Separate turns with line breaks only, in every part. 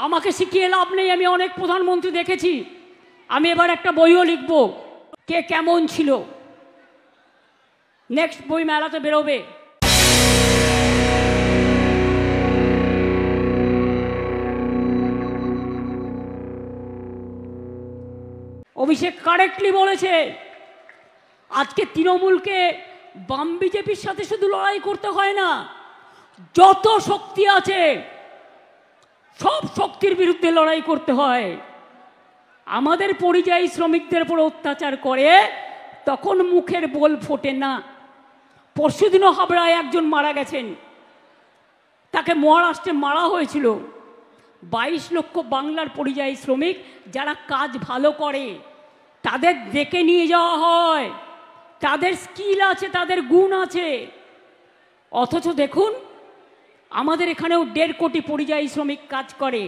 আমাকে শিখিয়ে লাভ নেই, আমি অনেক প্রধানমন্ত্রী দেখেছি। আমি এবার একটা বইও লিখব, কে কেমন ছিল। নেক্সট বই মেলাতে বেরোবে। অভিষেক কারেক্টলি বলেছে, আজকে তৃণমূলকে বাম বিজেপির সাথে শুধু লড়াই করতে হয় না, যত শক্তি আছে সব শক্তির বিরুদ্ধে লড়াই করতে হয়। আমাদের পরিযায়ী শ্রমিকদের উপর অত্যাচার করে তখন মুখের বোল ফোটে না। পরশুদিনও হাবড়ায় একজন মারা গেছেন, তাকে মহারাষ্ট্রে মারা হয়েছিল। 22 লক্ষ বাংলার পরিযায়ী শ্রমিক যারা কাজ ভালো করে তাদের ডেকে নিয়ে যাওয়া হয়, তাদের স্কিল আছে, তাদের গুণ আছে। অথচ দেখুন আমাদের এখানেও 1.5 কোটি পরিযায়ী শ্রমিক কাজ করে,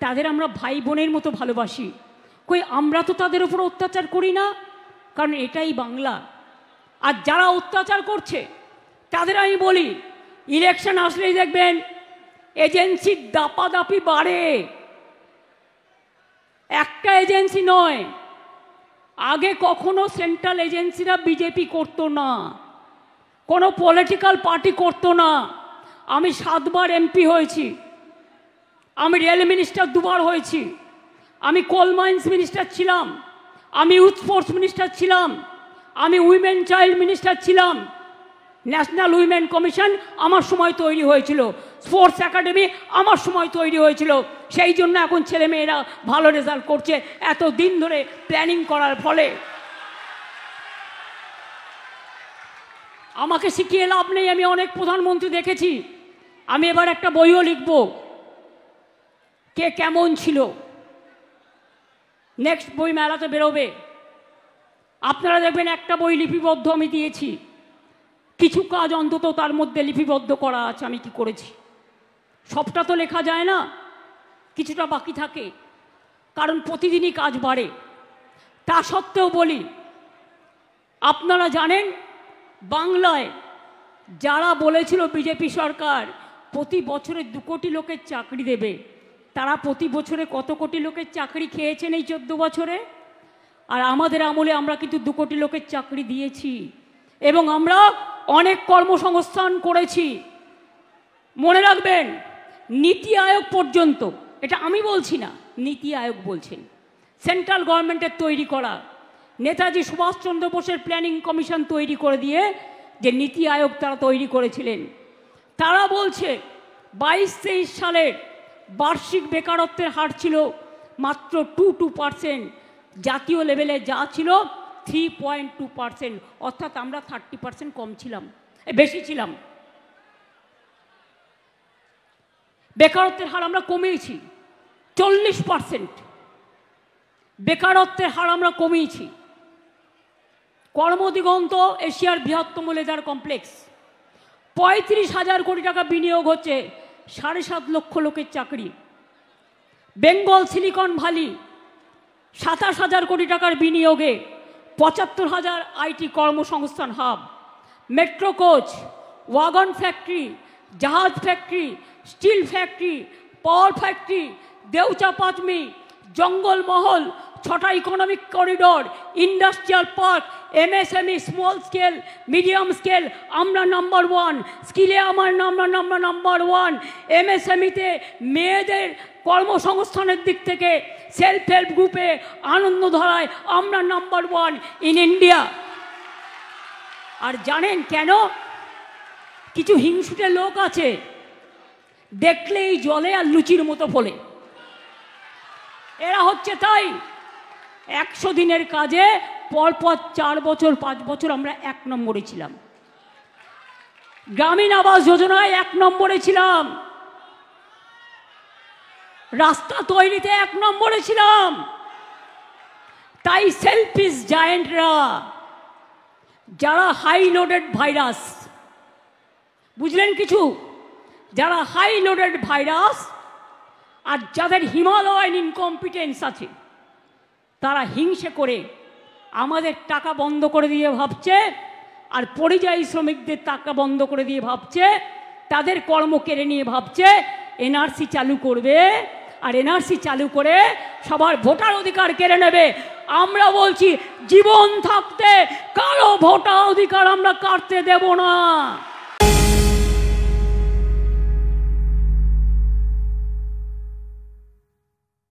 তাদের আমরা ভাই বোনের মতো ভালোবাসি। কই আমরা তো তাদের উপর অত্যাচার করি না, কারণ এটাই বাংলা। আর যারা অত্যাচার করছে তাদের আমি বলি, ইলেকশন আসলেই দেখবেন এজেন্সির দাপাদাপি বাড়ে। একটা এজেন্সি নয়, আগে কখনো সেন্ট্রাল এজেন্সিরা বিজেপি করতো না, কোনো পলিটিক্যাল পার্টি করতো না। আমি 7 বার এমপি হয়েছি, আমি রেল মিনিস্টার 2 বার হয়েছি, আমি কোল মাইন্স মিনিস্টার ছিলাম, আমি ইউথ স্পোর্টস মিনিস্টার ছিলাম, আমি উইমেন চাইল্ড মিনিস্টার ছিলাম। ন্যাশনাল উইমেন কমিশন আমার সময় তৈরি হয়েছিল, স্পোর্টস একাডেমি আমার সময় তৈরি হয়েছিল। সেই জন্য এখন ছেলে মেয়েরা ভালো রেজাল্ট করছে, এত দিন ধরে প্ল্যানিং করার ফলে। আমাকে শিখিয়ে লাভ নেই, আমি অনেক প্রধানমন্ত্রী দেখেছি। আমি এবার একটা বইও লিখব, কে কেমন ছিল। নেক্সট বই মেলাতে বেরোবে। আপনারা দেখবেন একটা বই লিপিবদ্ধ আমি দিয়েছি, কিছু কাজ অন্তত তার মধ্যে লিপিবদ্ধ করা আছে আমি কি করেছি। সবটা তো লেখা যায় না, কিছুটা বাকি থাকে, কারণ প্রতিদিনই কাজ বাড়ে। তা সত্ত্বেও বলি, আপনারা জানেন বাংলায় যারা বলেছিল বিজেপি সরকার প্রতি বছরে 2 কোটি লোকের চাকরি দেবে, তারা প্রতি বছরে কত কোটি লোকের চাকরি খেয়েছেন এই 14 বছরে? আর আমাদের আমলে আমরা কিন্তু 2 কোটি লোকের চাকরি দিয়েছি এবং আমরা অনেক কর্মসংস্থান করেছি। মনে রাখবেন, নীতি আয়োগ পর্যন্ত, এটা আমি বলছি না, নীতি আয়োগ বলছেন, সেন্ট্রাল গভর্নমেন্টের তৈরি করা, নেতাজি সুভাষচন্দ্র বোসের প্ল্যানিং কমিশন তৈরি করে দিয়ে যে নীতি আয়োগ তারা তৈরি করেছিলেন, তারা বলছে 22-23 সালের বার্ষিক বেকারত্বের হার ছিল মাত্র 2%, জাতীয় লেভেলে যা ছিল 3.2%, অর্থাৎ আমরা 30% কম ছিলাম, বেশি ছিলাম। বেকারত্বের হার আমরা কমিয়েছি 40%, বেকারত্বের হার আমরা কমিয়েছি। কর্মদিগন্ত এশিয়ার বৃহত্তম লেদার কমপ্লেক্স, 35,000 কোটি টাকা বিনিয়োগ হচ্ছে, 7.5 লক্ষ লোকের চাকরি। বেঙ্গল সিলিকন ভ্যালি 27,000 কোটি টাকার বিনিয়োগে 75,000 আইটি কর্মসংস্থান hub. Metro coach, wagon factory, জাহাজ factory, steel factory, power factory, Deucha Pachami, Jangalmahal, 6টা economic corridor, industrial park, MSME, small scale, medium scale, আমরা নাম্বার 1। স্কিলে আমরা নাম্বার 1। এমএসএমইতে মেয়েদের কর্মসংস্থানের দিক থেকে সেলফ হেল্প গ্রুপে আনন্দধারায় আমরা নাম্বার 1 ইন ইন্ডিয়া। আর জানেন কেন? কিছু হিংসুটে লোক আছে, দেখলেই জলে আর লুচির মতো ফলে। এরা হচ্ছে তাই 100 দিনের কাজে পরপর 4 বছর 5 বছর আমরা 1 নম্বরে ছিলাম। গ্রামীণ আবাস যোজনায় 1 নম্বরে ছিলাম, রাস্তা তৈরিতে 1 নম্বরে ছিলাম। তাই সেলফিশ জায়েন্টরা, যারা হাই লোডেড ভাইরাস, বুঝলেন কিছু, যারা হাই লোডেড ভাইরাস আর যাদের হিমালয়ান ইনকম্পিটেন্স আছে, তারা হিংসে করে আমাদের টাকা বন্ধ করে দিয়ে ভাবছে, আর পরিযায়ী শ্রমিকদের টাকা বন্ধ করে দিয়ে ভাবছে, তাদের কর্ম কেড়ে নিয়ে ভাবছে এনআরসি চালু করবে আর এনআরসি চালু করে সবার ভোটার অধিকার কেড়ে নেবে। আমরা বলছি জীবন থাকতে কারো ভোটার অধিকার আমরা কাটতে দেব না।